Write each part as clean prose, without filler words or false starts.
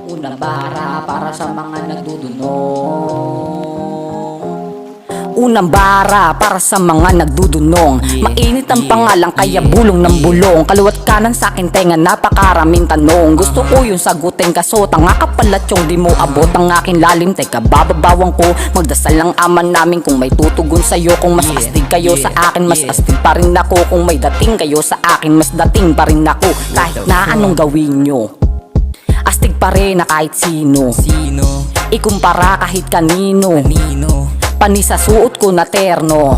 Unang bara para sa mga nagdudunong. Unang bara para sa mga nagdudunong. Mainit ang pangalan kaya bulong ng bulong. Kaliwat kanan sa akin tenga napakaraming tanong. Gusto ko yung sagutin kaso tanga ka pala tiyong di mo abot ang akin lalim. Teka bababawang ko, magdasal lang aman namin kung may tutugon sa'yo. Kung mas astig kayo sa akin, mas astig pa rin ako. Kung may dating kayo sa akin, mas dating pa rin ako. Kahit na anong gawin nyo, astig pa rin na kahit sino. Ikumpara kahit kanino. Pani sa suot ko na terno.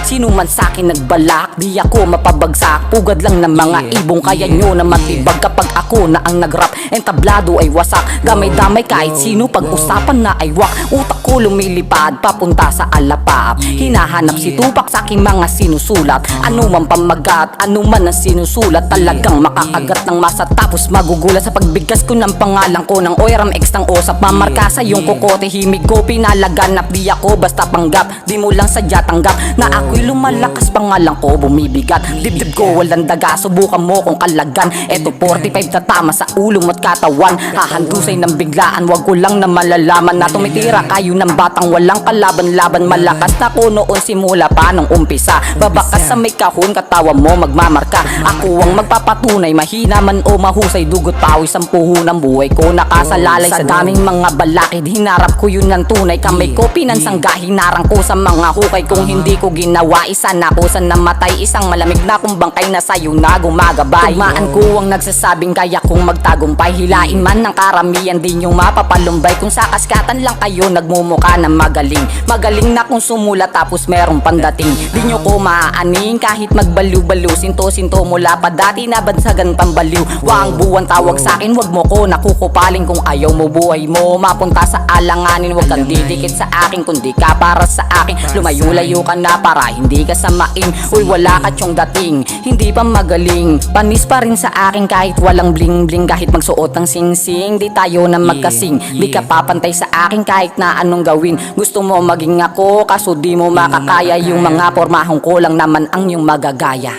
Sino man sa'kin nagbalak, di ako mapabagsak. Pugad lang ng mga ibong kaya nyo na matibag. Kapag ako na ang nagrap, entablado ay wasak. Gamay-damay kahit sino, pag-usapan na ay wak. Utak ko lumilipad, papunta sa alapap. Hinahanap si Tupac sa aking mga sinusulat. Ano man pamagat, ano man ang sinusulat. Talagang makakagat ng masa tapos magugulat. Sa pagbigkas ko ng pangalan ko ng Oyram X ng Osap. Mamarka sa iyong kokote, himig ko pinalaganap. Di ako basta panggap, di mo lang sadya tanggap na ako'y lumalakas, pangalan ko bumibigat. Dibdib ko walang daga, subukan mo kung kalagan. Eto 45 na tama sa ulo mo't katawan. Hahandusay ng biglaan, wag ko lang na malalaman na tumitira kayo ng batang walang kalaban-laban. Malakas na ko noon simula pa nung umpisa. Babakas sa may kahon, katawa mo magmamarka. Ako ang magpapatunay, mahina man o mahusay. Dugot pawis ang puhunan buhay ko, nakasalalay sa daming mga balakid. Hinarap ko yun ng tunay, kamay ko pinansangga. Hinarang ko sa mga hukay, kung hindi ko ginawa isa na ko sa namatay. Isang malamig na kung bangkay na sa'yo na gumagabay. Tugmaan ko ang nagsasabing kaya kong magtagumpay. Hilain man ng karamihan, di nyo mapapalumbay. Kung sa kaskatan lang kayo nagmumuka na magaling. Magaling na kung sumula tapos merong pandating. Di nyo ko maaaning kahit magbaliw-baliw. Sinto-sinto mula pa dati na bansagan pambaliw. Waang buwan tawag sa'kin, wag mo ko nakukupaling. Kung ayaw mo buhay mo mapunta sa alanganin. Wag kang didikit sa akin kundi ka para sa akin. Lumayo-layo ka na para hindi ka samain. Uy wala ka tiyong dating, hindi pa magaling. Panis pa rin sa akin kahit walang bling-bling. Kahit magsuot ng sing-sing, di tayo na magkasing. Di ka papantay sa akin kahit na anong gawin. Gusto mo maging ako, kaso di mo makakaya. Yung mga pormahong ko lang naman ang yung magagaya.